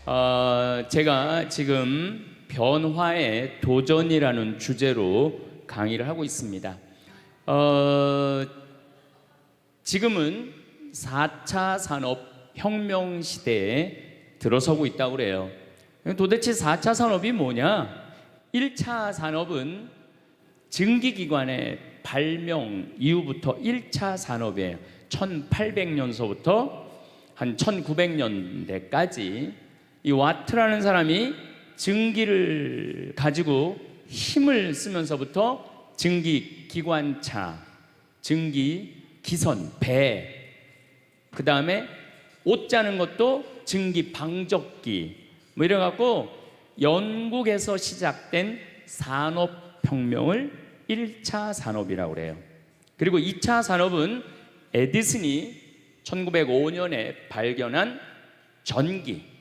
제가 지금 변화의 도전이라는 주제로 강의를 하고 있습니다. 지금은 4차 산업혁명 시대에 들어서고 있다고 그래요. 도대체 4차 산업이 뭐냐? 1차 산업은 증기기관의 발명 이후부터 1차 산업이에요. 1800년서부터 한 1900년대까지 이 와트라는 사람이 증기를 가지고 힘을 쓰면서부터 증기기관차, 증기기선, 배, 그 다음에 옷 짜는 것도 증기방적기 뭐 이래갖고 영국에서 시작된 산업혁명을 1차 산업이라고 그래요. 그리고 2차 산업은 에디슨이 1905년에 발견한 전기,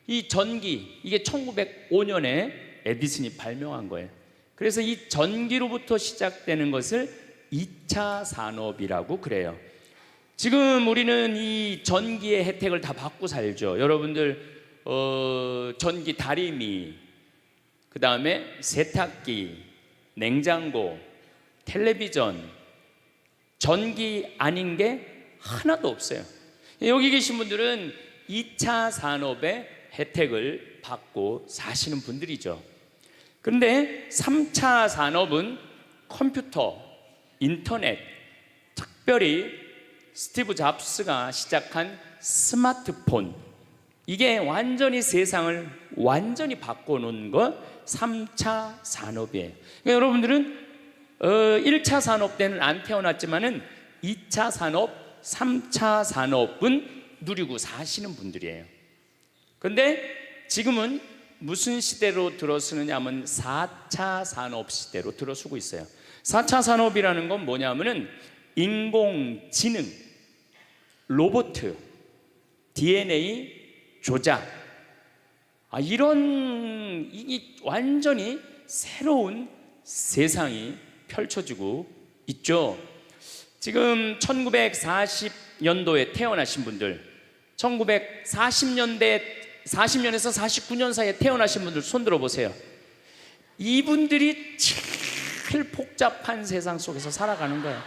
이 전기, 이게 1905년에 에디슨이 발명한 거예요. 그래서 이 전기로부터 시작되는 것을 2차 산업이라고 그래요. 지금 우리는 이 전기의 혜택을 다 받고 살죠. 여러분들 전기 다리미, 그 다음에 세탁기, 냉장고, 텔레비전, 전기 아닌 게 하나도 없어요. 여기 계신 분들은 2차 산업의 혜택을 받고 사시는 분들이죠. 그런데 3차 산업은 컴퓨터, 인터넷, 특별히 스티브 잡스가 시작한 스마트폰, 이게 완전히 세상을 완전히 바꿔놓은 것 3차 산업이에요. 그러니까 여러분들은 1차 산업 때는 안 태어났지만은 2차 산업, 3차 산업은 누리고 사시는 분들이에요. 그런데 지금은 무슨 시대로 들어서느냐 하면 4차 산업 시대로 들어서고 있어요. 4차 산업이라는 건 뭐냐면은 인공지능, 로봇, DNA 조작, 이런 이 완전히 새로운 세상이 펼쳐지고 있죠. 지금 1940년도에 태어나신 분들, 1940년에서 49년 사이에 태어나신 분들 손 들어보세요. 이분들이 제일 복잡한 세상 속에서 살아가는 거예요.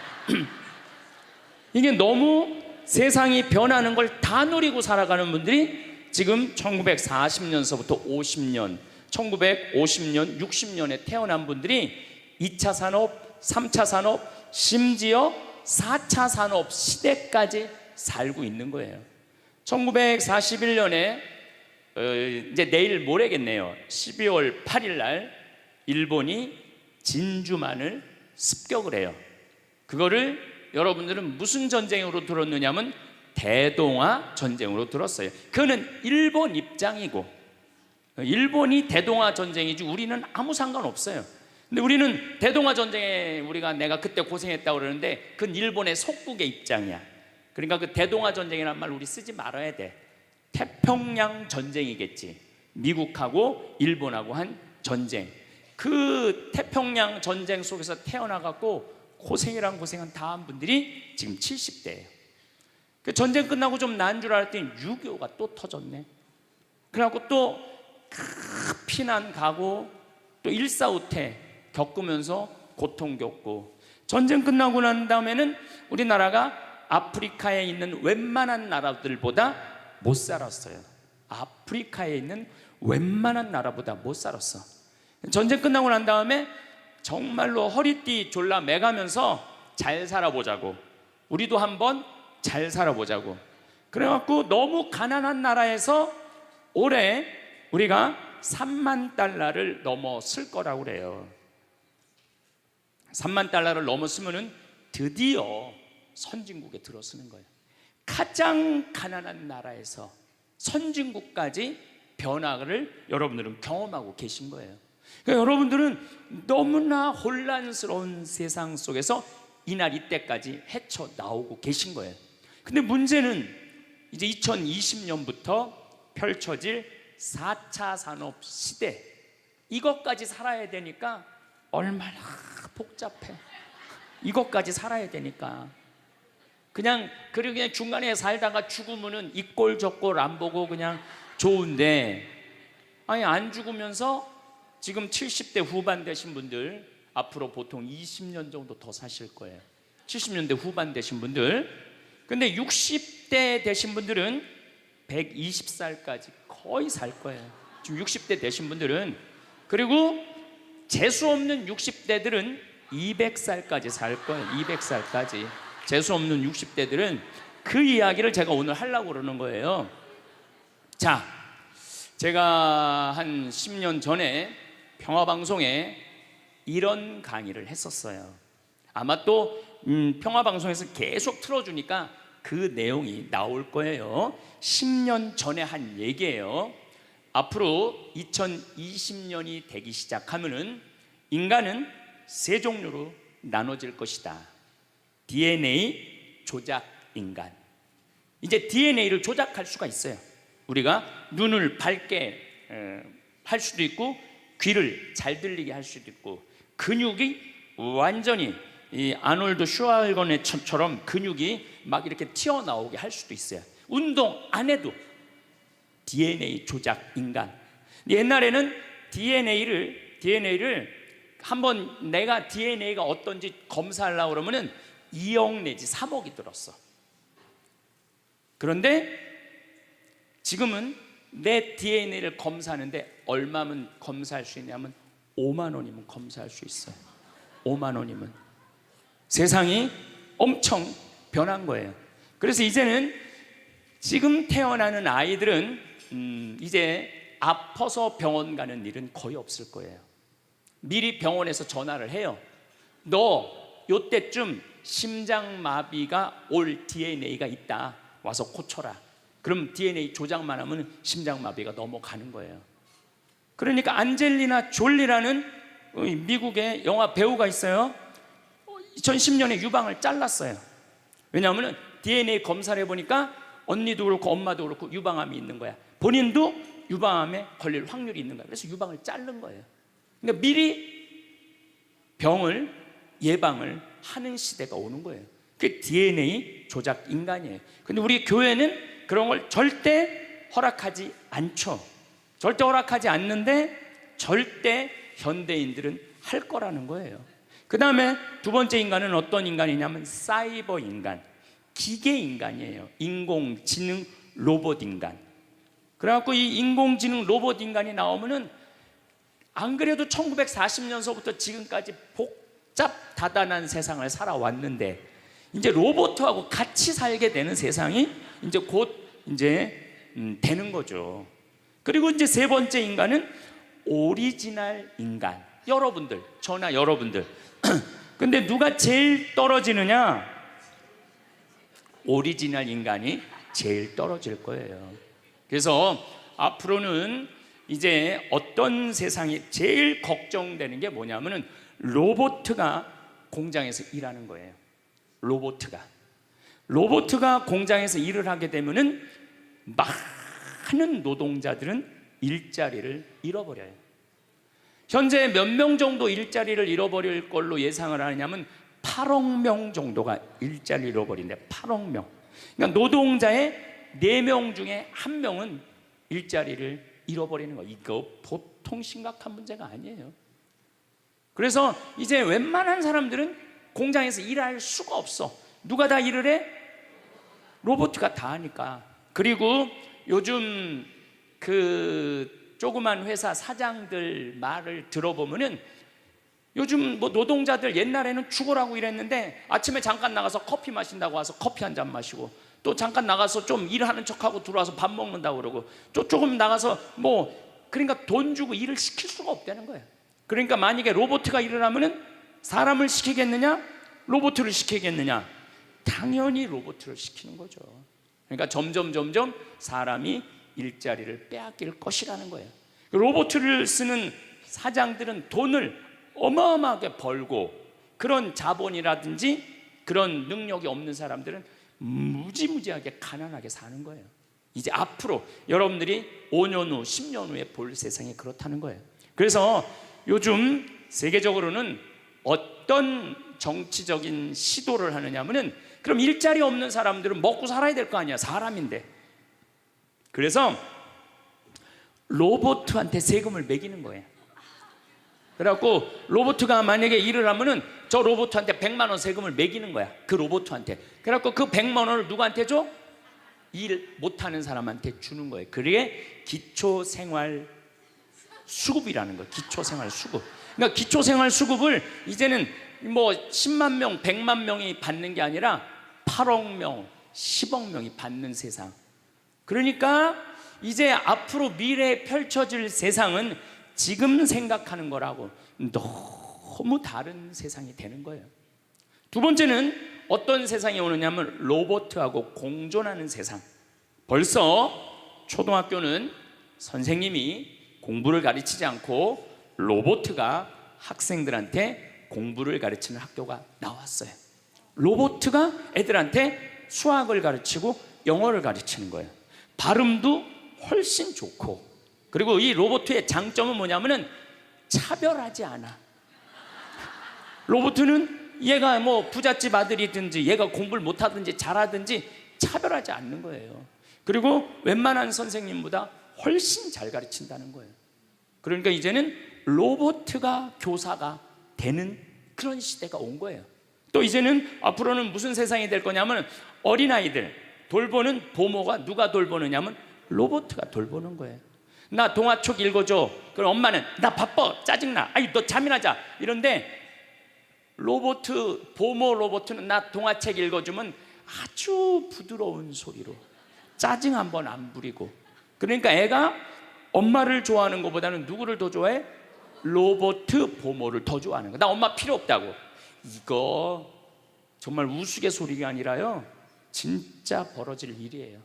이게 너무 세상이 변하는 걸 다 누리고 살아가는 분들이 지금 1940년서부터 50년, 1950년, 60년에 태어난 분들이 2차 산업, 3차 산업, 심지어 4차 산업 시대까지 살고 있는 거예요. 1941년에 이제 내일 모레겠네요. 12월 8일 날 일본이 진주만을 습격을 해요. 그거를 여러분들은 무슨 전쟁으로 들었느냐면 대동아 전쟁으로 들었어요. 그거는 일본 입장이고, 일본이 대동아 전쟁이지 우리는 아무 상관없어요. 근데 우리는 대동아 전쟁에 내가 그때 고생했다고 그러는데 그건 일본의 속국의 입장이야. 그러니까 그 대동아 전쟁이라는 말 우리 쓰지 말아야 돼. 태평양 전쟁이겠지. 미국하고 일본하고 한 전쟁. 그 태평양 전쟁 속에서 태어나갖고 고생이란 고생은 다 한 분들이 지금 70대예요. 그 전쟁 끝나고 좀 나은 줄 알았더니 6.25가 또 터졌네. 그래갖고 또 피난 가고 또 일사후퇴 겪으면서 고통 겪고, 전쟁 끝나고 난 다음에는 우리나라가 아프리카에 있는 웬만한 나라들보다 못 살았어요. 아프리카에 있는 웬만한 나라보다 못 살았어. 전쟁 끝나고 난 다음에 정말로 허리띠 졸라 매가면서 잘 살아보자고, 우리도 한번 잘 살아보자고. 그래갖고 너무 가난한 나라에서 올해 우리가 3만 달러를 넘었을 거라고 그래요. 3만 달러를 넘었으면은 드디어 선진국에 들어서는 거예요. 가장 가난한 나라에서 선진국까지 변화를 여러분들은 경험하고 계신 거예요. 그러니까 여러분들은 너무나 혼란스러운 세상 속에서 이날 이때까지 헤쳐 나오고 계신 거예요. 근데 문제는 이제 2020년부터 펼쳐질 4차 산업 시대, 이것까지 살아야 되니까 얼마나 복잡해. 이것까지 살아야 되니까 그냥 중간에 살다가 죽으면은 이 꼴 저 꼴 안 보고 그냥 좋은데, 아니 안 죽으면서 지금 70대 후반 되신 분들 앞으로 보통 20년 정도 더 사실 거예요. 70년대 후반 되신 분들. 근데 60대 되신 분들은 120살까지 거의 살 거예요. 지금 60대 되신 분들은. 그리고 재수 없는 60대들은 200살까지 살 거예요. 200살까지. 재수 없는 60대들은. 그 이야기를 제가 오늘 하려고 그러는 거예요. 자, 제가 한 10년 전에 평화방송에 이런 강의를 했었어요. 아마 또 평화방송에서 계속 틀어주니까 그 내용이 나올 거예요. 10년 전에 한 얘기예요. 앞으로 2020년이 되기 시작하면은 인간은 세 종류로 나눠질 것이다. DNA 조작 인간. 이제 DNA를 조작할 수가 있어요. 우리가 눈을 밝게 할 수도 있고, 귀를 잘 들리게 할 수도 있고, 근육이 완전히 이 아놀드 슈왈거네처럼 근육이 막 이렇게 튀어나오게 할 수도 있어요. 운동 안 해도 DNA 조작 인간. 옛날에는 DNA를 한번 내가 DNA가 어떤지 검사하려고 그러면은 2억 내지 3억이 들었어. 그런데 지금은 내 DNA를 검사하는데 얼마면 검사할 수 있냐면 5만 원이면 검사할 수 있어요. 5만 원이면. 세상이 엄청 변한 거예요. 그래서 이제는 지금 태어나는 아이들은 이제 아파서 병원 가는 일은 거의 없을 거예요. 미리 병원에서 전화를 해요. 너 요때쯤 심장마비가 올 DNA가 있다. 와서 고쳐라. 그럼 DNA 조작만 하면 심장마비가 넘어가는 거예요. 그러니까 안젤리나 졸리라는 미국의 영화 배우가 있어요. 2010년에 유방을 잘랐어요. 왜냐하면 DNA 검사를 해보니까 언니도 그렇고 엄마도 그렇고 유방암이 있는 거야. 본인도 유방암에 걸릴 확률이 있는 거야. 그래서 유방을 자른 거예요. 그러니까 미리 병을 예방을 하는 시대가 오는 거예요. 그게 DNA 조작 인간이에요. 근데 우리 교회는 그런 걸 절대 허락하지 않죠. 절대 허락하지 않는데 절대 현대인들은 할 거라는 거예요. 그 다음에 두 번째 인간은 어떤 인간이냐면 사이버 인간, 기계 인간이에요. 인공지능 로봇 인간. 그래갖고 이 인공지능 로봇 인간이 나오면은 안 그래도 1940년서부터 지금까지 복잡다단한 세상을 살아왔는데 이제 로봇하고 같이 살게 되는 세상이 이제 곧 이제 되는 거죠. 그리고 이제 세 번째 인간은 오리지널 인간. 여러분들, 저나 여러분들. 근데 누가 제일 떨어지느냐? 오리지널 인간이 제일 떨어질 거예요. 그래서 앞으로는 이제 어떤 세상이 제일 걱정되는 게 뭐냐면은 로봇가 공장에서 일하는 거예요. 로봇가 공장에서 일을 하게 되면은 많은 노동자들은 일자리를 잃어버려요. 현재 몇 명 정도 일자리를 잃어버릴 걸로 예상을 하냐면 8억 명 정도가 일자리를 잃어버린대. 8억 명. 그러니까 노동자의 4명 중에 1명은 일자리를 잃어버리는 거예요. 이거 보통 심각한 문제가 아니에요. 그래서 이제 웬만한 사람들은 공장에서 일할 수가 없어. 누가 다 일을 해? 로봇가 다 하니까. 그리고 요즘 그 조그만 회사 사장들 말을 들어보면은 요즘 뭐 노동자들 옛날에는 죽으라고 일했는데 아침에 잠깐 나가서 커피 마신다고 와서 커피 한 잔 마시고 또 잠깐 나가서 좀 일하는 척하고 들어와서 밥 먹는다고 그러고 또 조금 나가서 뭐 그러니까 돈 주고 일을 시킬 수가 없다는 거예요. 그러니까 만약에 로봇가 일을 하면은 사람을 시키겠느냐? 로봇을 시키겠느냐? 당연히 로봇을 시키는 거죠. 그러니까 점점 사람이 일자리를 빼앗길 것이라는 거예요. 로봇을 쓰는 사장들은 돈을 어마어마하게 벌고 그런 자본이라든지 그런 능력이 없는 사람들은 무지무지하게 가난하게 사는 거예요. 이제 앞으로 여러분들이 5년 후, 10년 후에 볼 세상이 그렇다는 거예요. 그래서 요즘 세계적으로는 어떤 정치적인 시도를 하느냐면은 그럼 일자리 없는 사람들은 먹고 살아야 될 거 아니야. 사람인데. 그래서 로봇한테 세금을 매기는 거예요. 그래갖고 로봇가 만약에 일을 하면은 저 로봇한테 100만 원 세금을 매기는 거야. 그 로봇한테. 그래갖고 그 100만 원을 누구한테 줘? 일 못하는 사람한테 주는 거예요. 그게 기초생활 수급이라는 거예요. 기초생활 수급. 그러니까 기초생활 수급을 이제는 뭐 10만 명, 100만 명이 받는 게 아니라 8억 명, 10억 명이 받는 세상. 그러니까 이제 앞으로 미래에 펼쳐질 세상은 지금 생각하는 거라고 너무 다른 세상이 되는 거예요. 두 번째는 어떤 세상이 오느냐면 로봇하고 공존하는 세상. 벌써 초등학교는 선생님이 공부를 가르치지 않고 로봇가 학생들한테 공부를 가르치는 학교가 나왔어요. 로봇가 애들한테 수학을 가르치고 영어를 가르치는 거예요. 발음도 훨씬 좋고, 그리고 이 로봇의 장점은 뭐냐면은 차별하지 않아. 로봇은 얘가 뭐 부잣집 아들이든지 얘가 공부를 못하든지 잘하든지 차별하지 않는 거예요. 그리고 웬만한 선생님보다 훨씬 잘 가르친다는 거예요. 그러니까 이제는 로봇가 교사가 되는 그런 시대가 온 거예요. 또 이제는 앞으로는 무슨 세상이 될 거냐면 어린아이들 돌보는 부모가 누가 돌보느냐면 로봇가 돌보는 거예요. 나 동화책 읽어줘. 그럼 엄마는 나 바빠, 짜증나, 아이 너 잠이나 자 이런데 부모 로봇은 나 동화책 읽어주면 아주 부드러운 소리로 짜증 한번 안 부리고. 그러니까 애가 엄마를 좋아하는 것보다는 누구를 더 좋아해? 로봇 부모를 더 좋아하는 거야. 나 엄마 필요 없다고. 이거 정말 우스갯소리가 아니라요, 진짜 벌어질 일이에요.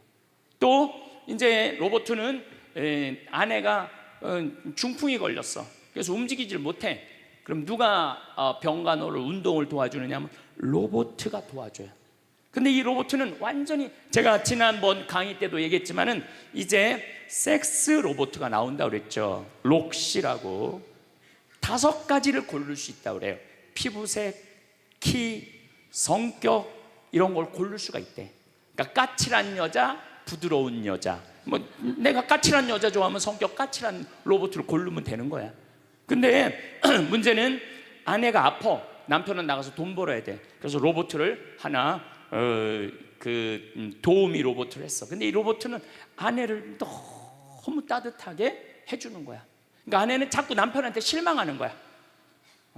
또 이제 로봇은 아내가 중풍이 걸렸어. 그래서 움직이질 못해. 그럼 누가 병간호를 운동을 도와주느냐 하면 로봇가 도와줘요. 근데 이 로봇은 완전히, 제가 지난번 강의 때도 얘기했지만은 이제 섹스 로봇가 나온다고 그랬죠. 록시라고 5가지를 고를 수 있다고 그래요. 피부색, 키, 성격 이런 걸 고를 수가 있대. 그러니까 까칠한 여자, 부드러운 여자. 뭐 내가 까칠한 여자 좋아하면 성격 까칠한 로봇을 고르면 되는 거야. 근데 문제는 아내가 아파. 남편은 나가서 돈 벌어야 돼. 그래서 로봇을 하나 도우미 로봇을 했어. 근데 이 로봇은 아내를 너무 따뜻하게 해주는 거야. 그러니까 아내는 자꾸 남편한테 실망하는 거야.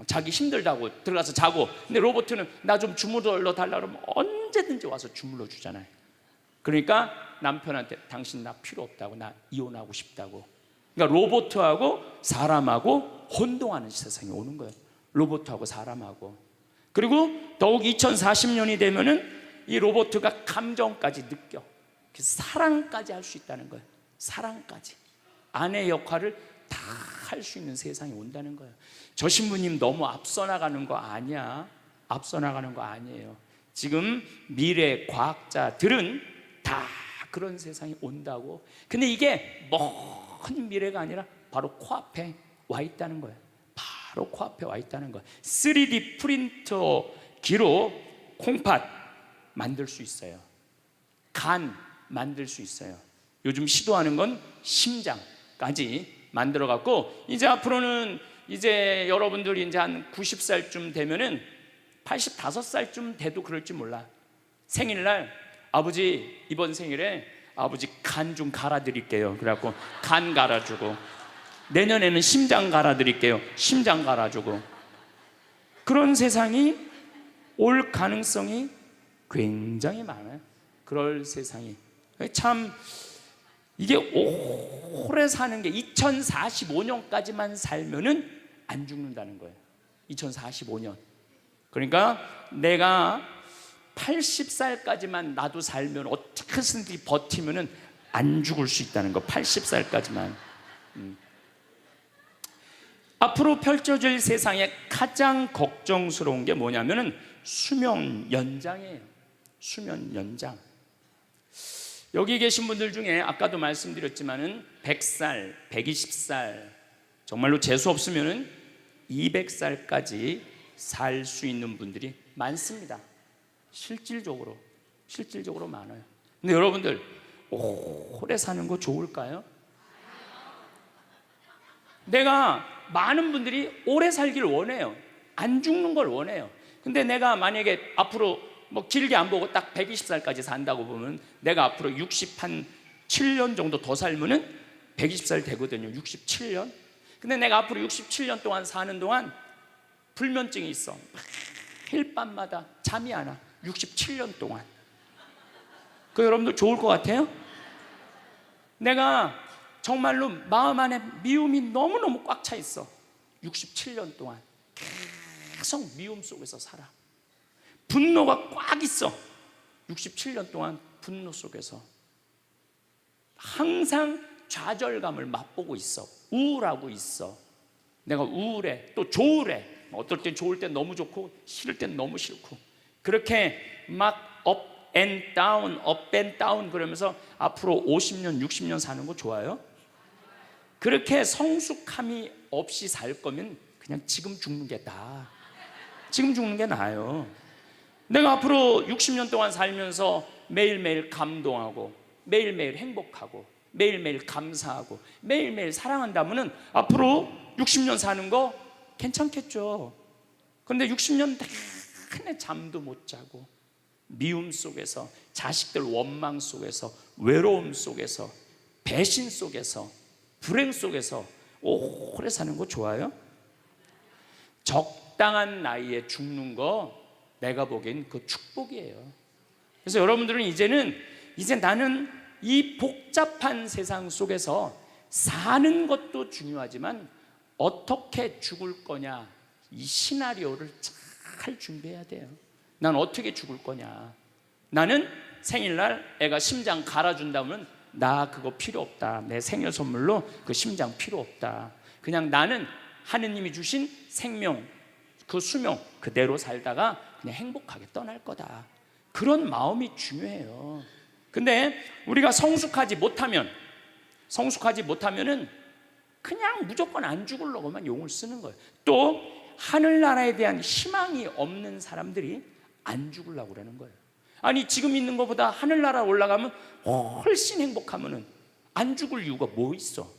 자기 힘들다고 들어가서 자고. 근데 로봇은 나 좀 주물러 달라 그러면 언제든지 와서 주물러 주잖아요. 그러니까 남편한테 당신 나 필요 없다고, 나 이혼하고 싶다고. 그러니까 로봇하고 사람하고 혼동하는 세상이 오는 거예요. 로봇하고 사람하고. 그리고 더욱 2040년이 되면은 이 로봇가 감정까지 느껴. 그래서 사랑까지 할 수 있다는 거예요. 사랑까지. 아내 역할을 다 할 수 있는 세상이 온다는 거예요. 저 신부님 너무 앞서 나가는 거 아니야. 앞서 나가는 거 아니에요. 지금 미래 과학자들은 다 그런 세상이 온다고. 근데 이게 먼 미래가 아니라 바로 코앞에 와 있다는 거예요. 바로 코앞에 와 있다는 거예요. 3D 프린터기로 콩팥 만들 수 있어요. 간 만들 수 있어요. 요즘 시도하는 건 심장까지 만들어 갖고, 이제 앞으로는 이제 여러분들이 이제 한 90살쯤 되면은 85살쯤 돼도 그럴지 몰라. 생일날 아버지 이번 생일에 아버지 간 좀 갈아드릴게요. 그래갖고 간 갈아주고, 내년에는 심장 갈아드릴게요. 심장 갈아주고. 그런 세상이 올 가능성이 굉장히 많아요. 그럴 세상이. 참 이게 오래 사는 게 2045년까지만 살면은 안 죽는다는 거예요. 2045년. 그러니까 내가 80살까지만 나도 살면 어떻게든지 버티면은 안 죽을 수 있다는 거. 80살까지만. 앞으로 펼쳐질 세상에 가장 걱정스러운 게 뭐냐면은 수명 연장이에요. 수명 연장. 여기 계신 분들 중에 아까도 말씀드렸지만은 100살, 120살, 정말로 재수 없으면은 200살까지 살 수 있는 분들이 많습니다. 실질적으로 많아요. 근데 여러분들 오래 사는 거 좋을까요? 내가 많은 분들이 오래 살기를 원해요. 안 죽는 걸 원해요. 근데 내가 만약에 앞으로 뭐 길게 안 보고 딱 120살까지 산다고 보면 내가 앞으로 67년 정도 더 살면은 120살 되거든요. 67년. 근데 내가 앞으로 67년 동안 사는 동안 불면증이 있어. 매일 밤마다 잠이 안 와. 67년 동안. 그 여러분들 좋을 것 같아요? 내가 정말로 마음 안에 미움이 너무너무 꽉 차 있어. 67년 동안 계속 미움 속에서 살아. 분노가 꽉 있어. 67년 동안 분노 속에서 항상 좌절감을 맛보고 있어. 우울하고 있어. 내가 우울해. 또 좋으래. 어떨 땐 좋을 땐 너무 좋고 싫을 땐 너무 싫고, 그렇게 막 up and down, up and down 그러면서 앞으로 50년, 60년 사는 거 좋아요? 그렇게 성숙함이 없이 살 거면 그냥 지금 죽는 게 나아. 지금 죽는 게 나아요. 내가 앞으로 60년 동안 살면서 매일매일 감동하고 매일매일 행복하고 매일매일 감사하고 매일매일 사랑한다면 앞으로 60년 사는 거 괜찮겠죠. 그런데 60년 내내 잠도 못 자고 미움 속에서, 자식들 원망 속에서, 외로움 속에서, 배신 속에서, 불행 속에서 오래 사는 거 좋아요? 적당한 나이에 죽는 거 내가 보기엔 그 축복이에요. 그래서 여러분들은 이제 나는 이 복잡한 세상 속에서 사는 것도 중요하지만 어떻게 죽을 거냐, 이 시나리오를 잘 준비해야 돼요. 난 어떻게 죽을 거냐. 나는 생일날 애가 심장 갈아준다면 나 그거 필요 없다. 내 생일 선물로 그 심장 필요 없다. 그냥 나는 하느님이 주신 생명, 그 수명 그대로 살다가 그냥 행복하게 떠날 거다. 그런 마음이 중요해요. 근데 우리가 성숙하지 못하면은 그냥 무조건 안 죽으려고만 용을 쓰는 거예요. 또 하늘나라에 대한 희망이 없는 사람들이 안 죽으려고 그러는 거예요. 아니 지금 있는 것보다 하늘나라 올라가면 훨씬 행복하면은 안 죽을 이유가 뭐 있어?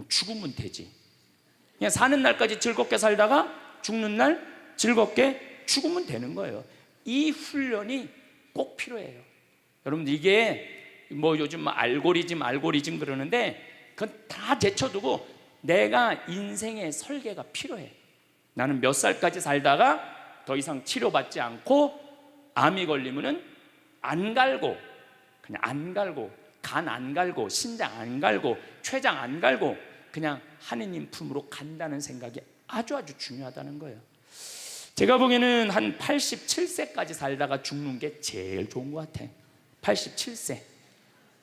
죽으면 되지. 그냥 사는 날까지 즐겁게 살다가 죽는 날 즐겁게 죽으면 되는 거예요. 이 훈련이 꼭 필요해요. 여러분들 이게 뭐 요즘 알고리즘 그러는데 그건 다 제쳐두고 내가 인생의 설계가 필요해. 나는 몇 살까지 살다가 더 이상 치료받지 않고 암이 걸리면은 안 갈고, 그냥 안 갈고, 간 안 갈고, 신장 안 갈고, 췌장 안 갈고 그냥 하느님 품으로 간다는 생각이 아주 중요하다는 거예요. 제가 보기에는 한 87세까지 살다가 죽는 게 제일 좋은 것 같아. 87세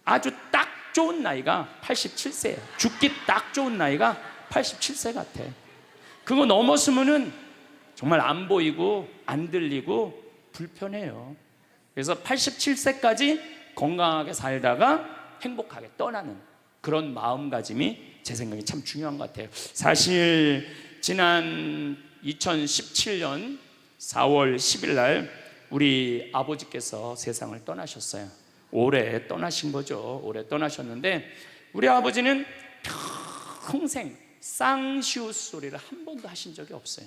아주 딱 좋은 나이가 87세예요. 죽기 딱 좋은 나이가 87세 같아. 그거 넘었으면은 정말 안 보이고 안 들리고 불편해요. 그래서 87세까지 건강하게 살다가 행복하게 떠나는 그런 마음가짐이 제 생각에 참 중요한 것 같아요. 사실 지난 2017년 4월 10일 날 우리 아버지께서 세상을 떠나셨어요. 올해 떠나신 거죠. 올해 떠나셨는데 우리 아버지는 평생 쌍시옷 소리를 한 번도 하신 적이 없어요.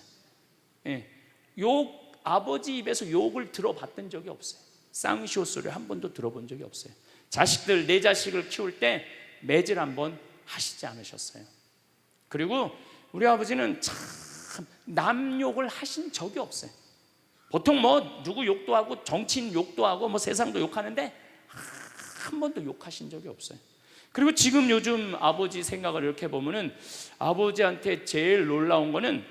아버지 입에서 욕을 들어봤던 적이 없어요. 쌍시옷 소리를 한 번도 들어본 적이 없어요. 자식들, 내 자식을 키울 때 매질 한 번 하시지 않으셨어요. 그리고 우리 아버지는 참 남 욕을 하신 적이 없어요. 보통 뭐 누구 욕도 하고 정치인 욕도 하고 뭐 세상도 욕하는데 한 번도 욕하신 적이 없어요. 그리고 지금 요즘 아버지 생각을 이렇게 보면은 아버지한테 제일 놀라운 거는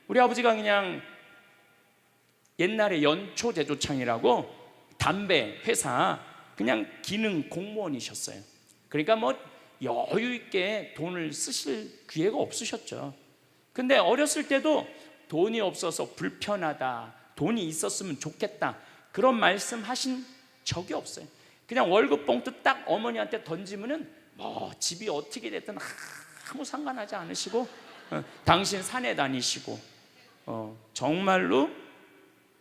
우리 아버지가 그냥 옛날에 연초제조창이라고 담배 회사 그냥 기능 공무원이셨어요. 그러니까 뭐 여유 있게 돈을 쓰실 기회가 없으셨죠. 근데 어렸을 때도 돈이 없어서 불편하다, 돈이 있었으면 좋겠다 그런 말씀 하신 적이 없어요. 그냥 월급 봉투 딱 어머니한테 던지면은 뭐 집이 어떻게 됐든 아무 상관하지 않으시고 당신 산에 다니시고 정말로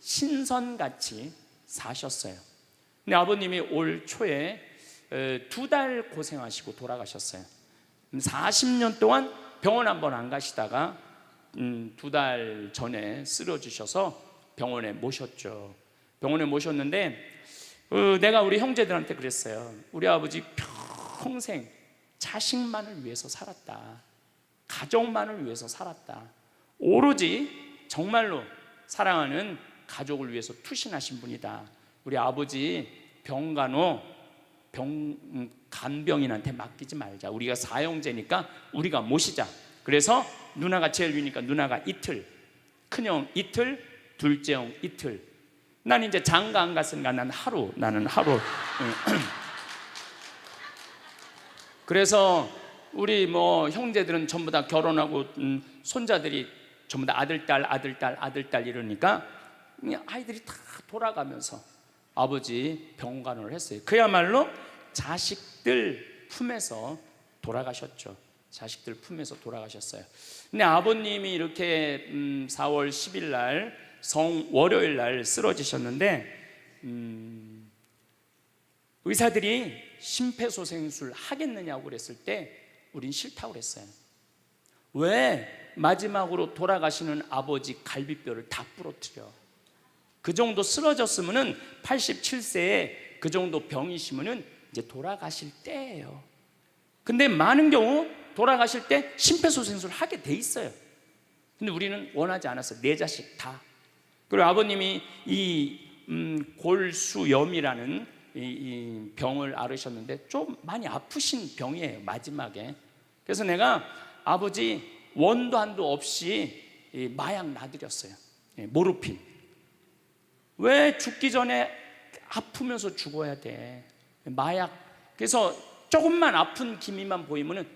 신선같이 사셨어요. 근데 아버님이 올 초에 2달 고생하시고 돌아가셨어요. 40년 동안 병원 한번 안 가시다가 2달 전에 쓰러지셔서 병원에 모셨죠. 병원에 모셨는데 내가 우리 형제들한테 그랬어요. 우리 아버지 평생 자식만을 위해서 살았다. 가족만을 위해서 살았다. 오로지 정말로 사랑하는 가족을 위해서 투신하신 분이다. 우리 아버지 병간호 간병인한테 맡기지 말자. 우리가 사형제니까 우리가 모시자. 그래서 누나가 제일 위니까 누나가 이틀, 큰형 이틀, 둘째 형 이틀. 난 이제 장가 안 갔으니까 나는 하루. 그래서 우리 뭐 형제들은 전부 다 결혼하고 손자들이 전부 다 아들, 딸 이러니까 아이들이 다 돌아가면서 아버지 병간호를 했어요. 그야말로 자식들 품에서 돌아가셨죠. 자식들 품에서 돌아가셨어요. 근데 아버님이 이렇게 4월 10일 날 월요일 날 쓰러지셨는데 의사들이 심폐소생술 하겠느냐고 그랬을 때 우린 싫다고 그랬어요. 왜 마지막으로 돌아가시는 아버지 갈비뼈를 다 부러뜨려? 그 정도 쓰러졌으면은 87세에 그 정도 병이시면은 이제 돌아가실 때예요. 근데 많은 경우 돌아가실 때 심폐소생술 하게 돼 있어요. 근데 우리는 원하지 않았어요. 네 자식 다. 그리고 아버님이 이 골수염이라는 이 병을 앓으셨는데 좀 많이 아프신 병이에요, 마지막에. 그래서 내가 아버지 원도 한도 없이 마약 놔드렸어요. 모르핀. 왜 죽기 전에 아프면서 죽어야 돼? 마약. 그래서 조금만 아픈 기미만 보이면은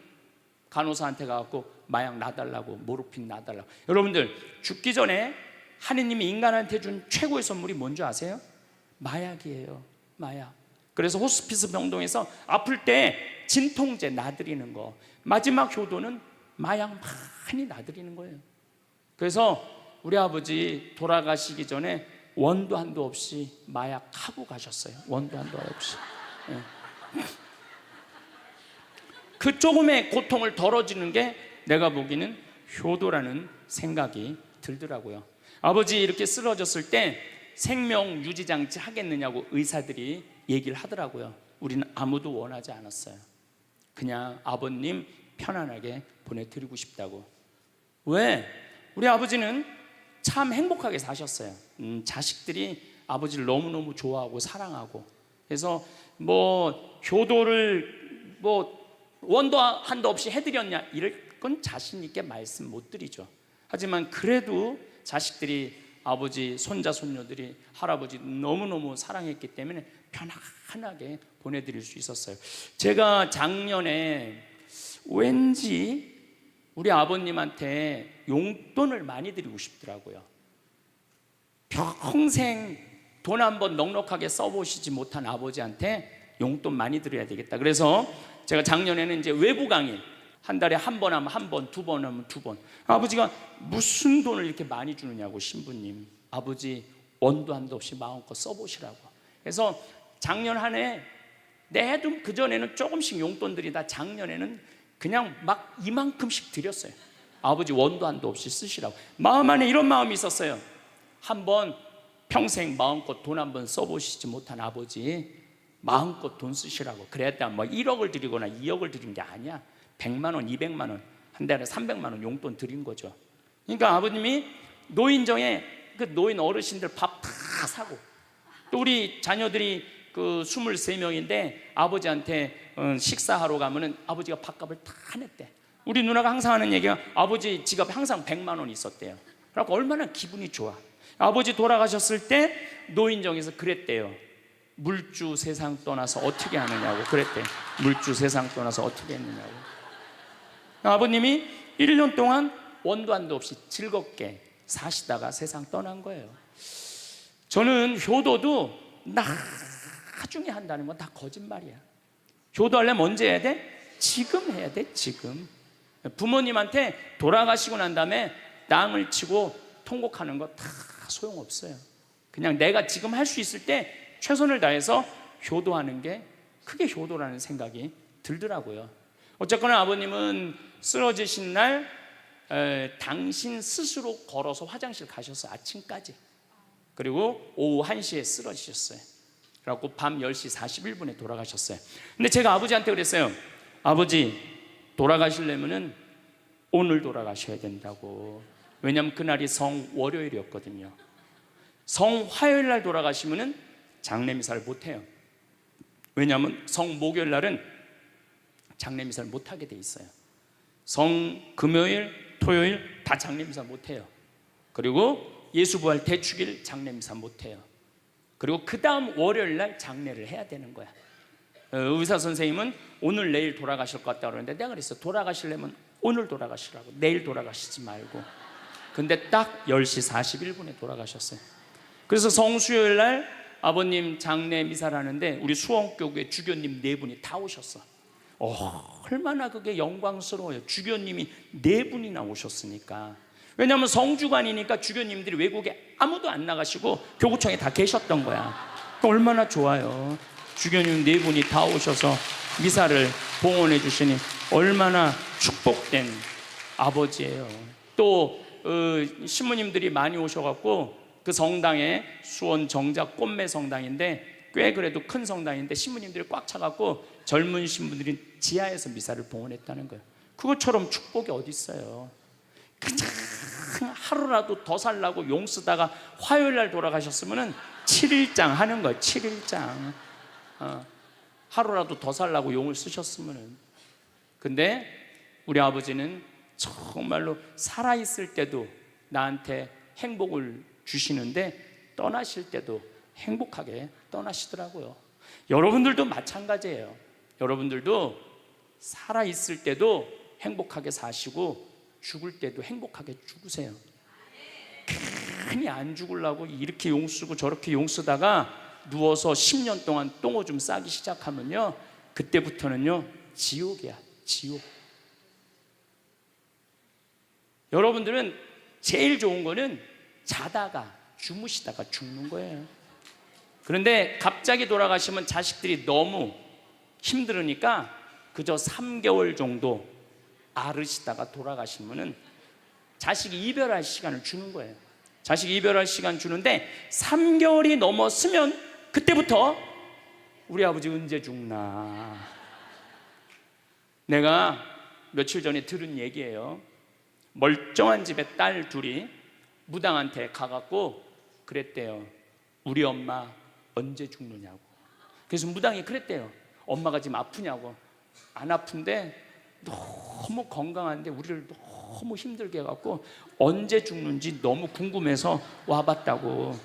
간호사한테 가갖고 마약 놔달라고, 모르핀 놔달라고. 여러분들, 죽기 전에 하느님이 인간한테 준 최고의 선물이 뭔지 아세요? 마약이에요. 마약. 그래서 호스피스 병동에서 아플 때 진통제 놔드리는 거, 마지막 효도는 마약 많이 놔드리는 거예요. 그래서 우리 아버지 돌아가시기 전에 원도 한도 없이 마약하고 가셨어요. 원도 한도 없이. 그 조금의 고통을 덜어주는 게 내가 보기에는 효도라는 생각이 들더라고요. 아버지 이렇게 쓰러졌을 때 생명 유지 장치 하겠느냐고 의사들이 얘기를 하더라고요. 우리는 아무도 원하지 않았어요. 그냥 아버님 편안하게 보내드리고 싶다고. 왜? 우리 아버지는 참 행복하게 사셨어요. 자식들이 아버지를 너무너무 좋아하고 사랑하고. 그래서 뭐 효도를 뭐 원도 한도 없이 해드렸냐, 이럴 건 자신 있게 말씀 못 드리죠. 하지만 그래도 자식들이 아버지, 손자, 손녀들이 할아버지 너무너무 사랑했기 때문에 편안하게 보내드릴 수 있었어요. 제가 작년에 왠지 우리 아버님한테 용돈을 많이 드리고 싶더라고요. 평생 돈 한번 넉넉하게 써보시지 못한 아버지한테 용돈 많이 드려야 되겠다. 그래서 제가 작년에는 이제 외부 강의 한 달에 한 번 하면 한 번, 두 번 하면 두 번. 아버지가 무슨 돈을 이렇게 많이 주느냐고, 신부님. 아버지 원도 한도 없이 마음껏 써보시라고. 그래서 작년 한 해 내도 그전에는 조금씩 용돈 드리다 작년에는 그냥 막 이만큼씩 드렸어요. 아버지 원도 한도 없이 쓰시라고. 마음 안에 이런 마음이 있었어요. 한번 평생 마음껏 돈 한 번 써보시지 못한 아버지 마음껏 돈 쓰시라고. 그랬다 뭐 1억을 드리거나 2억을 드린 게 아니야. 100만 원, 200만 원, 한 달에 300만 원 용돈 드린 거죠. 그러니까 아버님이 노인정에 그 노인 어르신들 밥 다 사고, 또 우리 자녀들이 그 23명인데 아버지한테 식사하러 가면은 아버지가 밥값을 다 냈대. 우리 누나가 항상 하는 얘기가 아버지 지갑에 항상 100만 원 있었대요. 그래서 얼마나 기분이 좋아. 아버지 돌아가셨을 때 노인정에서 그랬대요. 물주 세상 떠나서 어떻게 하느냐고 그랬대. 물주 세상 떠나서 어떻게 했느냐고. 아버님이 1년 동안 원도 한도 없이 즐겁게 사시다가 세상 떠난 거예요. 저는 효도도 나중에 한다는 건 다 거짓말이야. 효도하려면 언제 해야 돼? 지금 해야 돼, 지금. 부모님한테 돌아가시고 난 다음에 땅을 치고 통곡하는 거 다 소용없어요. 그냥 내가 지금 할 수 있을 때 최선을 다해서 효도하는 게 그게 효도라는 생각이 들더라고요. 어쨌거나 아버님은 쓰러지신 날 당신 스스로 걸어서 화장실 가셨어요. 아침까지. 그리고 오후 1시에 쓰러지셨어요. 그래갖고 밤 10시 41분에 돌아가셨어요. 근데 제가 아버지한테 그랬어요. 아버지, 돌아가시려면은 오늘 돌아가셔야 된다고. 왜냐하면 그날이 성월요일이었거든요. 성화요일 날 돌아가시면은 장례미사를 못해요. 왜냐하면 성목요일 날은 장례미사를 못하게 돼 있어요. 성금요일, 토요일 다 장례미사 못해요. 그리고 예수부활 대축일 장례미사 못해요. 그리고 그 다음 월요일 날 장례를 해야 되는 거야. 의사 선생님은 오늘 내일 돌아가실 것 같다고 그러는데 내가 그랬어. 돌아가시려면 오늘 돌아가시라고, 내일 돌아가시지 말고. 근데 딱 10시 41분에 돌아가셨어요. 그래서 성수요일 날 아버님 장례 미사를 하는데 우리 수원교구에 주교님 4분이 다 오셨어. 얼마나 그게 영광스러워요. 주교님이 4분이나 오셨으니까. 왜냐하면 성주관이니까 주교님들이 외국에 아무도 안 나가시고 교구청에 다 계셨던 거야. 얼마나 좋아요. 주교님 4분이 다 오셔서 미사를 봉헌해 주시니 얼마나 축복된 아버지예요. 또 신부님들이 많이 오셔갖고 그 성당에 수원 정작 꽃매 성당인데 꽤 그래도 큰 성당인데 신부님들이 꽉 차갖고 젊은 신부들이 지하에서 미사를 봉헌했다는 거예요. 그것처럼 축복이 어디 있어요. 그냥 하루라도 더 살라고 용 쓰다가 화요일 날 돌아가셨으면 7일장 하는 거예요. 7일장. 하루라도 더 살라고 용을 쓰셨으면. 근데 우리 아버지는 정말로 살아있을 때도 나한테 행복을 주시는데 떠나실 때도 행복하게 떠나시더라고요. 여러분들도 마찬가지예요. 여러분들도 살아있을 때도 행복하게 사시고 죽을 때도 행복하게 죽으세요. 괜히 안 죽으려고 이렇게 용 쓰고 저렇게 용 쓰다가 누워서 10년 동안 똥오줌 싸기 시작하면요, 그때부터는요 지옥이야. 지옥. 여러분들은 제일 좋은 거는 자다가 주무시다가 죽는 거예요. 그런데 갑자기 돌아가시면 자식들이 너무 힘들으니까 그저 3개월 정도 앓으시다가 돌아가시면은 자식이 이별할 시간을 주는 거예요. 자식이 이별할 시간 주는데 3개월이 넘었으면 그때부터 우리 아버지 언제 죽나. 내가 며칠 전에 들은 얘기예요. 멀쩡한 집에 딸 둘이 무당한테 가갖고 그랬대요. 우리 엄마 언제 죽느냐고. 그래서 무당이 그랬대요. 엄마가 지금 아프냐고. 안 아픈데 너무 건강한데 우리를 너무 힘들게 해갖고 언제 죽는지 너무 궁금해서 와봤다고.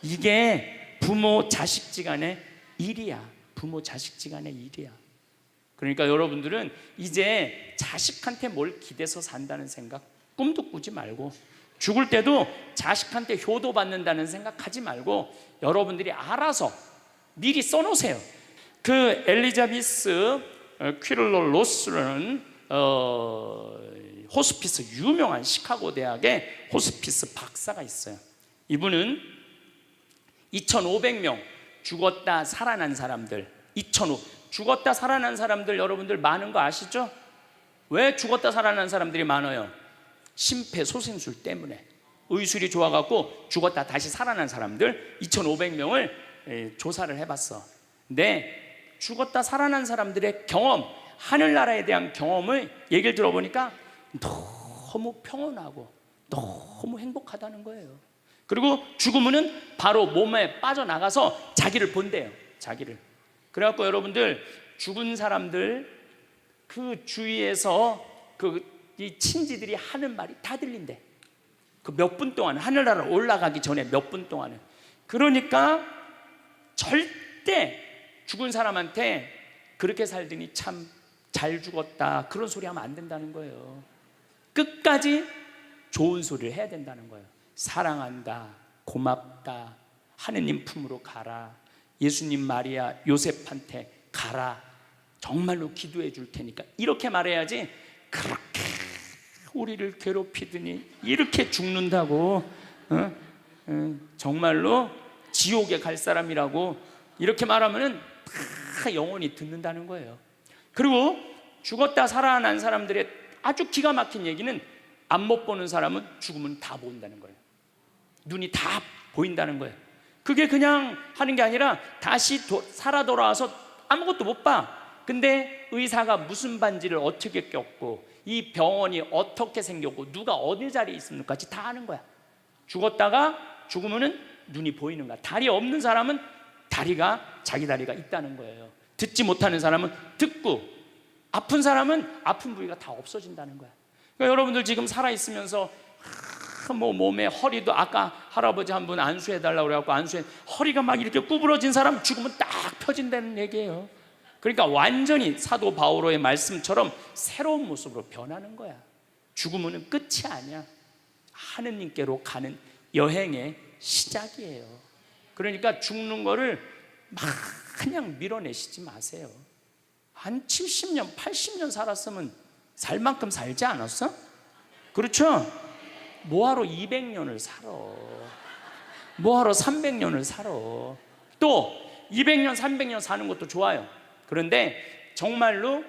이게 부모 자식지간의 일이야. 부모 자식지간의 일이야. 그러니까 여러분들은 이제 자식한테 뭘 기대서 산다는 생각 꿈도 꾸지 말고, 죽을 때도 자식한테 효도받는다는 생각하지 말고 여러분들이 알아서 미리 써놓으세요. 그 엘리자베스 퀴를러 로스라는 호스피스, 유명한 시카고 대학의 호스피스 박사가 있어요. 이분은 2,500명 죽었다 살아난 사람들, 죽었다 살아난 사람들 여러분들 많은 거 아시죠? 왜 죽었다 살아난 사람들이 많아요? 심폐소생술 때문에. 의술이 좋아갖고 죽었다 다시 살아난 사람들 2,500명을 조사를 해봤어. 근데 죽었다 살아난 사람들의 경험, 하늘나라에 대한 경험을 얘기를 들어보니까 너무 평온하고 너무 행복하다는 거예요. 그리고 죽으면은 바로 몸에 빠져나가서 자기를 본대요. 자기를. 그래갖고 여러분들 죽은 사람들 그 주위에서 이 친지들이 하는 말이 다 들린대. 그 몇 분 동안, 하늘나라 올라가기 전에 몇 분 동안은. 그러니까 절대 죽은 사람한테 그렇게 살더니 참 잘 죽었다 그런 소리 하면 안 된다는 거예요. 끝까지 좋은 소리를 해야 된다는 거예요. 사랑한다, 고맙다, 하느님 품으로 가라, 예수님 마리아 요셉한테 가라, 정말로 기도해 줄 테니까, 이렇게 말해야지. 그렇게 우리를 괴롭히더니 이렇게 죽는다고 정말로 지옥에 갈 사람이라고 이렇게 말하면은 다 영원히 듣는다는 거예요. 그리고 죽었다 살아난 사람들의 아주 기가 막힌 얘기는 앞 못 보는 사람은 죽으면 다 보인다는 거예요. 눈이 다 보인다는 거예요. 그게 그냥 하는 게 아니라 다시 살아 돌아와서 아무것도 못 봐. 근데 의사가 무슨 반지를 어떻게 꼈고 이 병원이 어떻게 생겼고 누가 어디 자리에 있습니까? 다 아는 거야. 죽었다가 죽으면은 눈이 보이는 거야. 다리 없는 사람은 다리가 자기 다리가 있다는 거예요. 듣지 못하는 사람은 듣고, 아픈 사람은 아픈 부위가 다 없어진다는 거야. 그러니까 여러분들 지금 살아있으면서 뭐 몸에 허리도, 아까 할아버지 한 분 안수해달라고 그래갖고 허리가 막 이렇게 구부러진 사람 죽으면 딱 펴진다는 얘기예요. 그러니까 완전히 사도 바오로의 말씀처럼 새로운 모습으로 변하는 거야. 죽으면 끝이 아니야. 하느님께로 가는 여행의 시작이에요. 그러니까 죽는 거를 막 그냥 밀어내시지 마세요. 한 70년, 80년 살았으면 살 만큼 살지 않았어? 그렇죠? 뭐하러 200년을 살아? 뭐하러 300년을 살아? 또 200년, 300년 사는 것도 좋아요. 그런데 정말로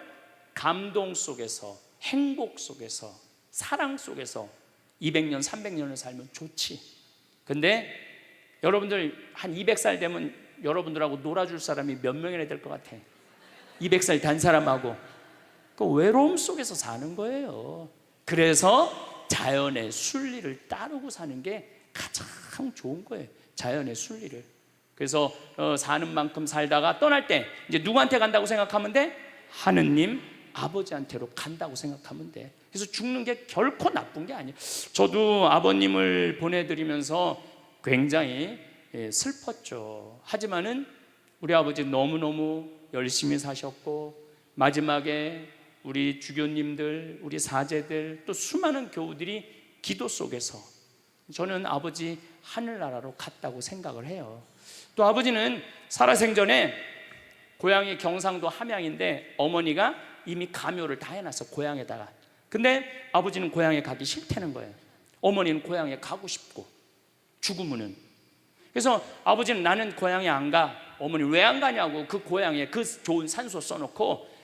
감동 속에서, 행복 속에서, 사랑 속에서 200년, 300년을 살면 좋지. 근데 여러분들 한 200살 되면 여러분들하고 놀아줄 사람이 몇 명이나 될 것 같아? 200살 단 사람하고. 그 외로움 속에서 사는 거예요. 그래서 자연의 순리를 따르고 사는 게 가장 좋은 거예요. 자연의 순리를. 그래서 사는 만큼 살다가 떠날 때 이제 누구한테 간다고 생각하면 돼? 하느님 아버지한테로 간다고 생각하면 돼. 그래서 죽는 게 결코 나쁜 게 아니에요. 저도 아버님을 보내드리면서 굉장히 슬펐죠. 하지만은 우리 아버지 너무너무 열심히 사셨고, 마지막에 우리 주교님들, 우리 사제들, 또 수많은 교우들이 기도 속에서 저는 아버지 하늘나라로 갔다고 생각을 해요. 또 아버지는 살아생전에 고향이 경상도 함양인데 어머니가 이미 가묘를 다 해놨어, 고향에다가. 근데 아버지는 고향에 가기 싫다는 거예요. 어머니는 고향에 가고 싶고, 죽으면은. 그래서 아버지는 나는 고향에 안 가. 어머니 왜 안 가냐고, 그 고향에 그 좋은 산소 써놓고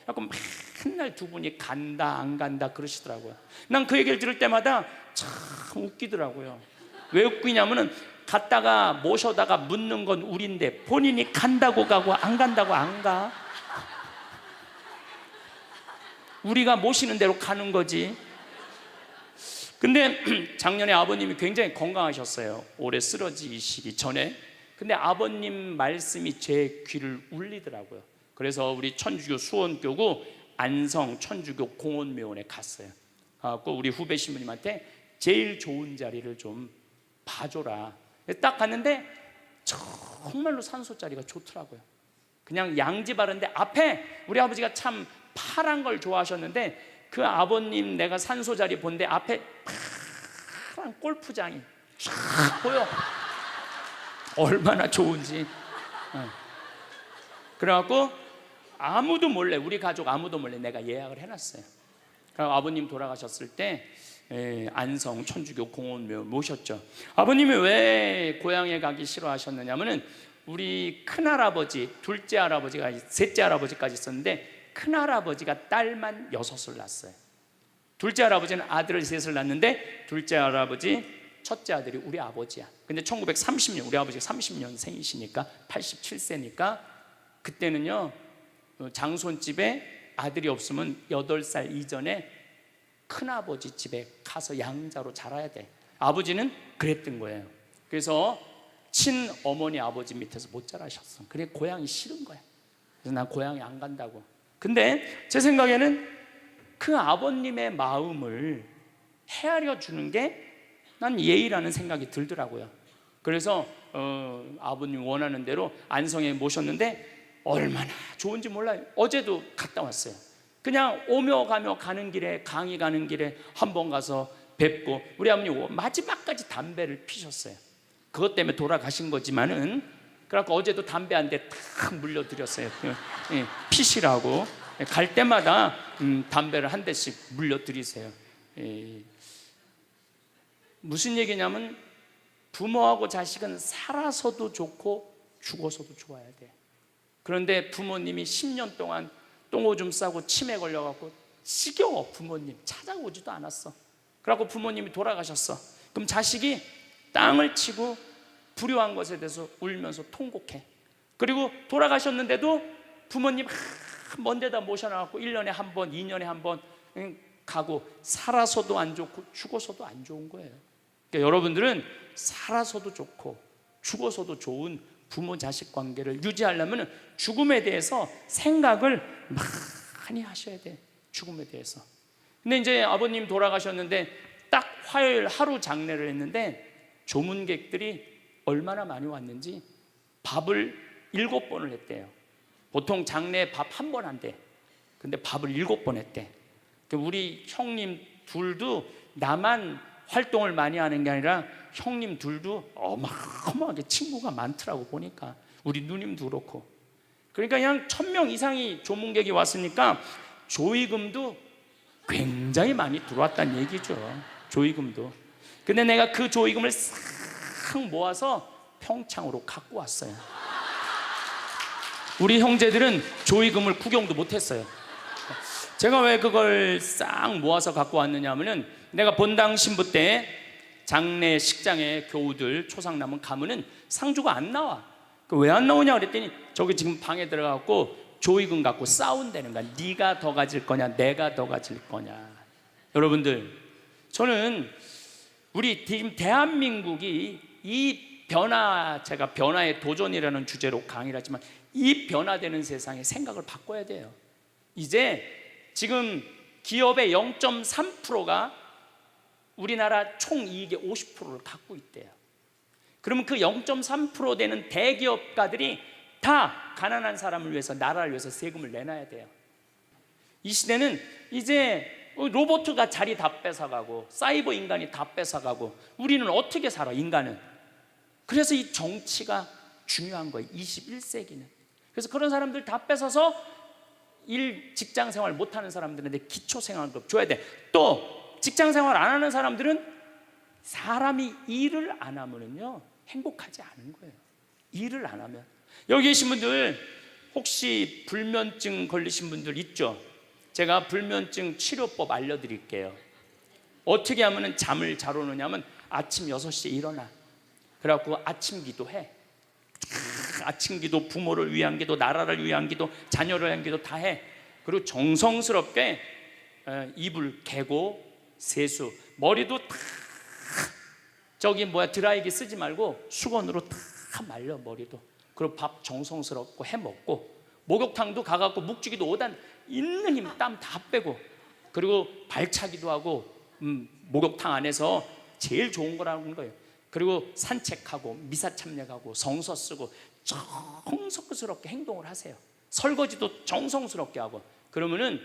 맨날 두 분이 간다 안 간다 그러시더라고요. 난 그 얘기를 들을 때마다 참 웃기더라고요. 왜 웃기냐면은 갔다가 모셔다가 묻는 건 우린데 본인이 간다고 가고 안 간다고 안 가. 우리가 모시는 대로 가는 거지. 근데 작년에 아버님이 굉장히 건강하셨어요. 올해 쓰러지시기 전에. 근데 아버님 말씀이 제 귀를 울리더라고요. 그래서 우리 천주교 수원교구 안성 천주교 공원묘원에 갔어요. 꼭 우리 후배 신부님한테 제일 좋은 자리를 좀 봐줘라. 딱 갔는데 정말로 산소 자리가 좋더라고요. 그냥 양지 바른데 앞에 우리 아버지가 참 파란 걸 좋아하셨는데 그 아버님 내가 산소 자리 본데 앞에 파란 골프장이 쫙 보여. 얼마나 좋은지. 그래갖고 아무도 몰래, 우리 가족 아무도 몰래 내가 예약을 해놨어요. 그리고 아버님 돌아가셨을 때 안성 천주교 공원묘 모셨죠. 아버님이 왜 고향에 가기 싫어하셨느냐면은 우리 큰할아버지, 둘째 할아버지가, 셋째 할아버지까지 있었는데 큰할아버지가 딸만 6을 낳았어요. 둘째 할아버지는 아들을 3을 낳았는데 둘째 할아버지 첫째 아들이 우리 아버지야. 근데 1930년, 우리 아버지가 30년생이시니까 87세니까 그때는요 장손집에 아들이 없으면 8살 이전에 큰아버지 집에 가서 양자로 자라야 돼. 아버지는 그랬던 거예요. 그래서 친어머니 아버지 밑에서 못 자라셨어. 그래 고향이 싫은 거야. 그래서 난 고향에 안 간다고. 근데 제 생각에는 그 아버님의 마음을 헤아려 주는 게 난 예의라는 생각이 들더라고요. 그래서 아버님 원하는 대로 안성에 모셨는데 얼마나 좋은지 몰라요. 어제도 갔다 왔어요. 그냥 오며 가며 가는 길에, 강의 가는 길에 한번 가서 뵙고, 우리 아버님 마지막까지 담배를 피셨어요. 그것 때문에 돌아가신 거지만은, 그래갖고 어제도 담배 한 대 탁 물려드렸어요. 피시라고. 갈 때마다 담배를 한 대씩 물려드리세요. 무슨 얘기냐면 부모하고 자식은 살아서도 좋고 죽어서도 좋아야 돼. 그런데 부모님이 10년 동안 똥오줌 싸고 치매 걸려갖고 지겨워. 부모님 찾아오지도 않았어. 그래갖고 부모님이 돌아가셨어. 그럼 자식이 땅을 치고 불효한 것에 대해서 울면서 통곡해. 그리고 돌아가셨는데도 부모님 먼 데다 모셔놔갖고 1년에 한 번, 2년에 한 번 가고, 살아서도 안 좋고 죽어서도 안 좋은 거예요. 그러니까 여러분들은 살아서도 좋고 죽어서도 좋은 부모 자식 관계를 유지하려면 죽음에 대해서 생각을 많이 하셔야 돼. 죽음에 대해서. 근데 이제 아버님 돌아가셨는데 딱 화요일 하루 장례를 했는데 조문객들이 얼마나 많이 왔는지 밥을 7번을 했대요. 보통 장례 밥 1번 한대. 근데 밥을 7번 했대. 우리 형님 둘도 나만 활동을 많이 하는 게 아니라 형님 둘도 어마어마하게 친구가 많더라고. 보니까 우리 누님도 그렇고. 그러니까 그냥 1000명 이상이 조문객이 왔으니까 조의금도 굉장히 많이 들어왔다는 얘기죠. 조의금도. 근데 내가 그 조의금을 싹 모아서 평창으로 갖고 왔어요. 우리 형제들은 조의금을 구경도 못했어요. 제가 왜 그걸 싹 모아서 갖고 왔느냐 하면은, 내가 본당 신부 때 장례 식장에 교우들 초상 남은 가면은 상주가 안 나와. 왜 안 나오냐 그랬더니 저기 지금 방에 들어가고 조의금 갖고 싸운다는 거야. 네가 더 가질 거냐 내가 더 가질 거냐. 여러분들, 저는 우리 지금 대한민국이 이 변화, 제가 변화의 도전이라는 주제로 강의를 하지만 이 변화되는 세상에 생각을 바꿔야 돼요. 이제 지금 기업의 0.3%가 우리나라 총이익의 50%를 갖고 있대요. 그러면 그 0.3% 되는 대기업가들이 다 가난한 사람을 위해서, 나라를 위해서 세금을 내놔야 돼요. 이 시대는 이제 로봇가 자리 다 뺏어가고 사이버 인간이 다 뺏어가고 우리는 어떻게 살아, 인간은. 그래서 이 정치가 중요한 거예요, 21세기는. 그래서 그런 사람들 다 뺏어서 직장 생활 못하는 사람들한테 기초생활급 줘야 돼. 또 직장 생활 안 하는 사람들은, 사람이 일을 안 하면은요 행복하지 않은 거예요. 일을 안 하면. 여기 계신 분들 혹시 불면증 걸리신 분들 있죠? 제가 불면증 치료법 알려드릴게요. 어떻게 하면 잠을 잘 오느냐면, 아침 6시에 일어나. 그래갖고 아침 기도해. 아침 기도, 부모를 위한 기도, 나라를 위한 기도, 자녀를 위한 기도 다 해. 그리고 정성스럽게 이불 개고 세수, 머리도 다 드라이기 쓰지 말고 수건으로 다 말려, 머리도. 그리고 밥 정성스럽고 해 먹고, 목욕탕도 가갖고 묵직이도 5단 있는 힘 땀 다 빼고, 그리고 발차기도 하고, 목욕탕 안에서 제일 좋은 거라는 거예요. 그리고 산책하고 미사 참여하고 성서 쓰고 정성스럽게 행동을 하세요. 설거지도 정성스럽게 하고. 그러면은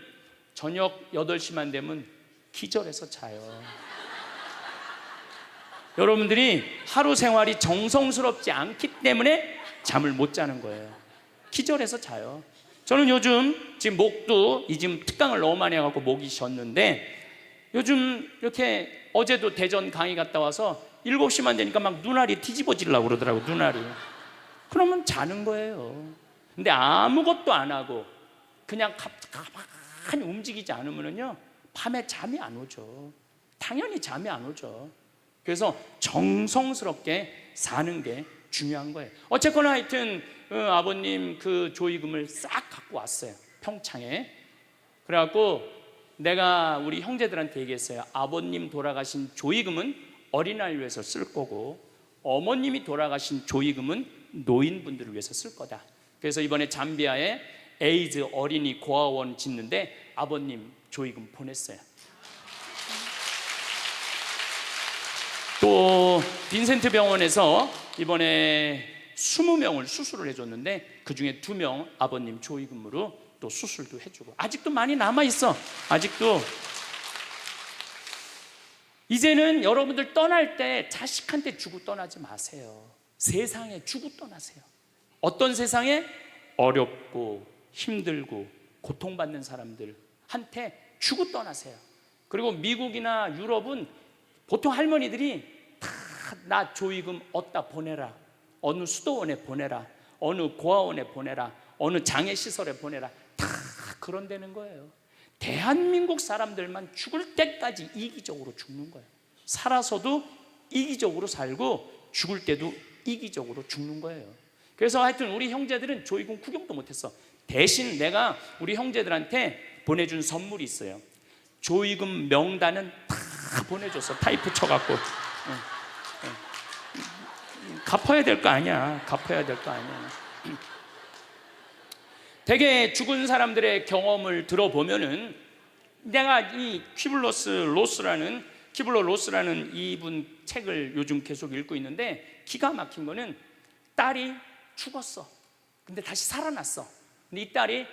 저녁 8시만 되면 기절해서 자요. 여러분들이 하루 생활이 정성스럽지 않기 때문에 잠을 못 자는 거예요. 기절해서 자요. 저는 요즘 지금 목도 지금 특강을 너무 많이 해갖고 목이 쉬었는데, 요즘 이렇게 어제도 대전 강의 갔다 와서 7시만 되니까 막 눈알이 뒤집어지려고 그러더라고, 눈알이. 그러면 자는 거예요. 근데 아무것도 안 하고 그냥 가만히 움직이지 않으면요 밤에 잠이 안 오죠. 당연히 잠이 안 오죠. 그래서 정성스럽게 사는 게 중요한 거예요. 어쨌거나 하여튼 아버님 그 조의금을 싹 갖고 왔어요, 평창에. 그래갖고 내가 우리 형제들한테 얘기했어요. 아버님 돌아가신 조의금은 어린아이를 위해서 쓸 거고, 어머님이 돌아가신 조의금은 노인분들을 위해서 쓸 거다. 그래서 이번에 잠비아에 에이즈 어린이 고아원 짓는데 아버님 조의금 보냈어요. 또 빈센트 병원에서 이번에 20명을 수술을 해줬는데 그 중에 2명 아버님 조의금으로 또 수술도 해주고. 아직도 많이 남아있어. 아직도. 이제는 여러분들 떠날 때 자식한테 주고 떠나지 마세요. 세상에 주고 떠나세요. 어떤 세상에? 어렵고 힘들고 고통받는 사람들한테 주고 떠나세요. 그리고 미국이나 유럽은 보통 할머니들이 다 나 조의금 어디다 보내라, 어느 수도원에 보내라, 어느 고아원에 보내라, 어느 장애시설에 보내라, 다 그런다는 거예요. 대한민국 사람들만 죽을 때까지 이기적으로 죽는 거예요. 살아서도 이기적으로 살고 죽을 때도 이기적으로 죽는 거예요. 그래서 하여튼 우리 형제들은 조이군 구경도 못했어. 대신 내가 우리 형제들한테 보내준 선물이 있어요. 조이군 명단은 다 보내줬어. 타이프 쳐갖고. 갚아야 될 거 아니야. 갚아야 될 거 아니야. 되게 죽은 사람들의 경험을 들어보면은, 내가 이 키블러 로스라는 이분 책을 요즘 계속 읽고 있는데, 기가 막힌 거는 딸이 죽었어. 근데 다시 살아났어. 근데 이 딸이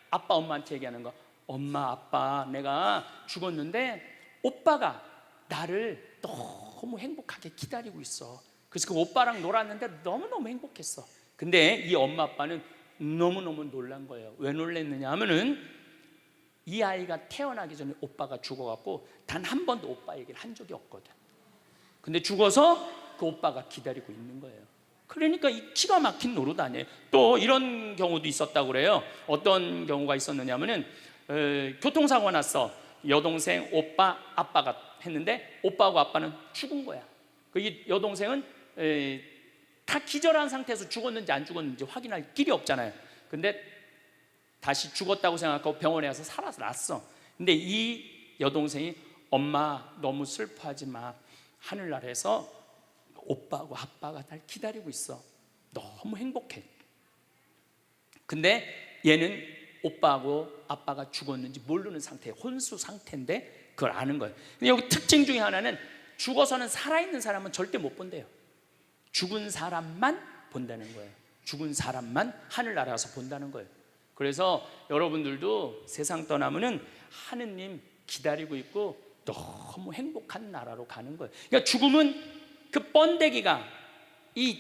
아빠 엄마한테 얘기하는 거. 엄마 아빠, 내가 죽었는데 오빠가 나를 너무 행복하게 기다리고 있어. 그래서 그 오빠랑 놀았는데 너무너무 행복했어. 근데 이 엄마 아빠는 너무너무 놀란 거예요. 왜 놀랐느냐 하면은, 이 아이가 태어나기 전에 오빠가 죽어갖고 단 한 번도 오빠 얘기를 한 적이 없거든. 근데 죽어서 그 오빠가 기다리고 있는 거예요. 그러니까 이 기가 막힌 노릇 아니에요. 또 이런 경우도 있었다고 그래요. 어떤 경우가 있었느냐 하면은, 교통사고 났어. 여동생, 오빠, 아빠가 했는데 오빠하고 아빠는 죽은 거야. 이 여동생은 다 기절한 상태에서 죽었는지 안 죽었는지 확인할 길이 없잖아요. 근데 다시 죽었다고 생각하고 병원에 가서 살아났어. 근데 이 여동생이 엄마 너무 슬퍼하지 마. 하늘나라에서 오빠하고 아빠가 날 기다리고 있어. 너무 행복해. 근데 얘는 오빠하고 아빠가 죽었는지 모르는 상태, 혼수 상태인데 그걸 아는 거예요. 근데 여기 특징 중에 하나는, 죽어서는 살아있는 사람은 절대 못 본대요. 죽은 사람만 본다는 거예요. 죽은 사람만 하늘나라에서 본다는 거예요. 그래서 여러분들도 세상 떠나면은 하느님 기다리고 있고 너무 행복한 나라로 가는 거예요. 그러니까 죽음은 그 번데기가 이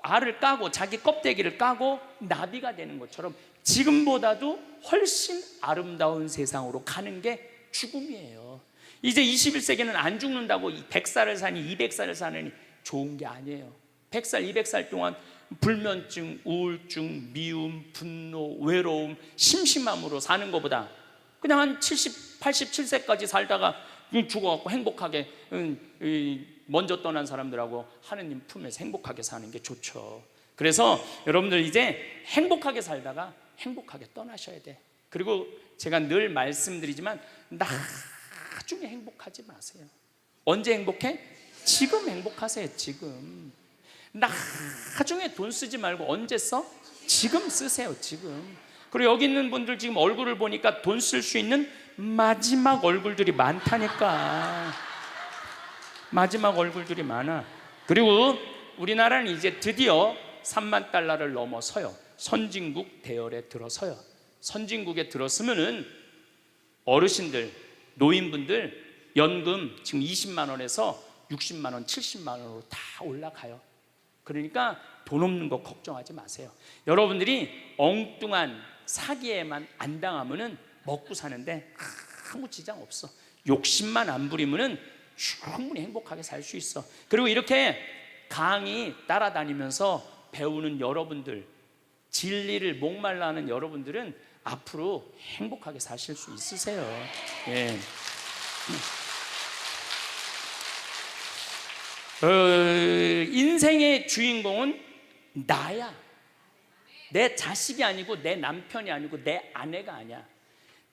알을 까고 자기 껍데기를 까고 나비가 되는 것처럼 지금보다도 훨씬 아름다운 세상으로 가는 게 죽음이에요. 이제 21세기는 안 죽는다고 100살을 사니 200살을 사느니 좋은 게 아니에요. 100살, 200살 동안 불면증, 우울증, 미움, 분노, 외로움, 심심함으로 사는 것보다 그냥 한 70, 87세까지 살다가 죽어갖고 행복하게 먼저 떠난 사람들하고 하느님 품에서 행복하게 사는 게 좋죠. 그래서 여러분들 이제 행복하게 살다가 행복하게 떠나셔야 돼. 그리고 제가 늘 말씀드리지만 나중에 행복하지 마세요. 언제 행복해? 지금 행복하세요. 지금. 나중에 돈 쓰지 말고 언제 써? 지금 쓰세요. 지금. 그리고 여기 있는 분들 지금 얼굴을 보니까 돈 쓸 수 있는 마지막 얼굴들이 많다니까. 마지막 얼굴들이 많아. 그리고 우리나라는 이제 드디어 3만 달러를 넘어서요. 선진국 대열에 들어서요. 선진국에 들었으면은 어르신들, 노인분들 연금 지금 20만 원에서 60만 원, 70만 원으로 다 올라가요. 그러니까 돈 없는 거 걱정하지 마세요. 여러분들이 엉뚱한 사기에만 안 당하면은 먹고 사는데 아무 지장 없어. 욕심만 안 부리면은 충분히 행복하게 살 수 있어. 그리고 이렇게 강의 따라다니면서 배우는 여러분들, 진리를 목말라 하는 여러분들은 앞으로 행복하게 사실 수 있으세요. 예. 인생의 주인공은 나야. 내 자식이 아니고 내 남편이 아니고 내 아내가 아니야.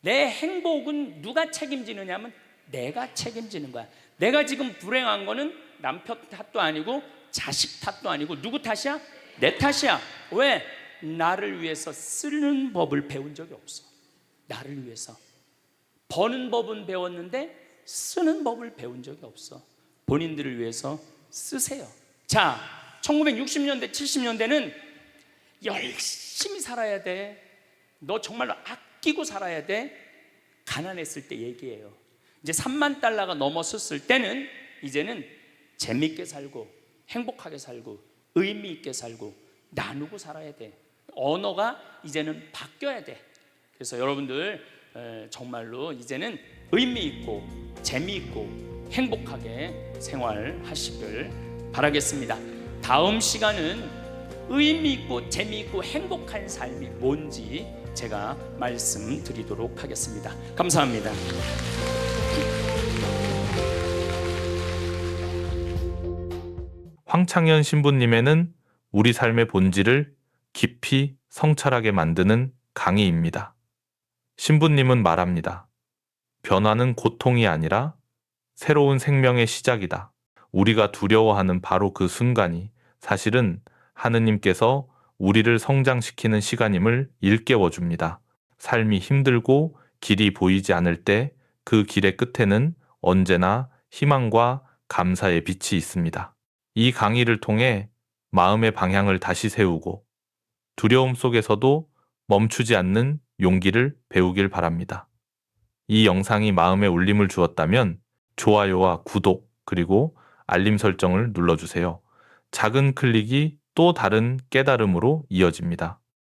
내 행복은 누가 책임지느냐 하면 내가 책임지는 거야. 내가 지금 불행한 거는 남편 탓도 아니고 자식 탓도 아니고 누구 탓이야? 내 탓이야. 왜? 나를 위해서 쓰는 법을 배운 적이 없어. 나를 위해서 버는 법은 배웠는데 쓰는 법을 배운 적이 없어. 본인들을 위해서 쓰세요. 자, 1960년대 70년대는 열심히 살아야 돼. 너 정말로 아끼고 살아야 돼. 가난했을 때 얘기예요. 이제 3만 달러가 넘었을 때는 이제는 재밌게 살고 행복하게 살고 의미 있게 살고 나누고 살아야 돼. 언어가 이제는 바뀌어야 돼. 그래서 여러분들 정말로 이제는 의미 있고 재미있고 행복하게 생활하시길 바라겠습니다. 다음 시간은 의미 있고 재미있고 행복한 삶이 뭔지 제가 말씀드리도록 하겠습니다. 감사합니다. 황창현 신부님에는 우리 삶의 본질을 깊이 성찰하게 만드는 강의입니다. 신부님은 말합니다. 변화는 고통이 아니라 새로운 생명의 시작이다. 우리가 두려워하는 바로 그 순간이 사실은 하느님께서 우리를 성장시키는 시간임을 일깨워 줍니다. 삶이 힘들고 길이 보이지 않을 때 그 길의 끝에는 언제나 희망과 감사의 빛이 있습니다. 이 강의를 통해 마음의 방향을 다시 세우고 두려움 속에서도 멈추지 않는 용기를 배우길 바랍니다. 이 영상이 마음에 울림을 주었다면 좋아요와 구독 그리고 알림 설정을 눌러주세요. 작은 클릭이 또 다른 깨달음으로 이어집니다.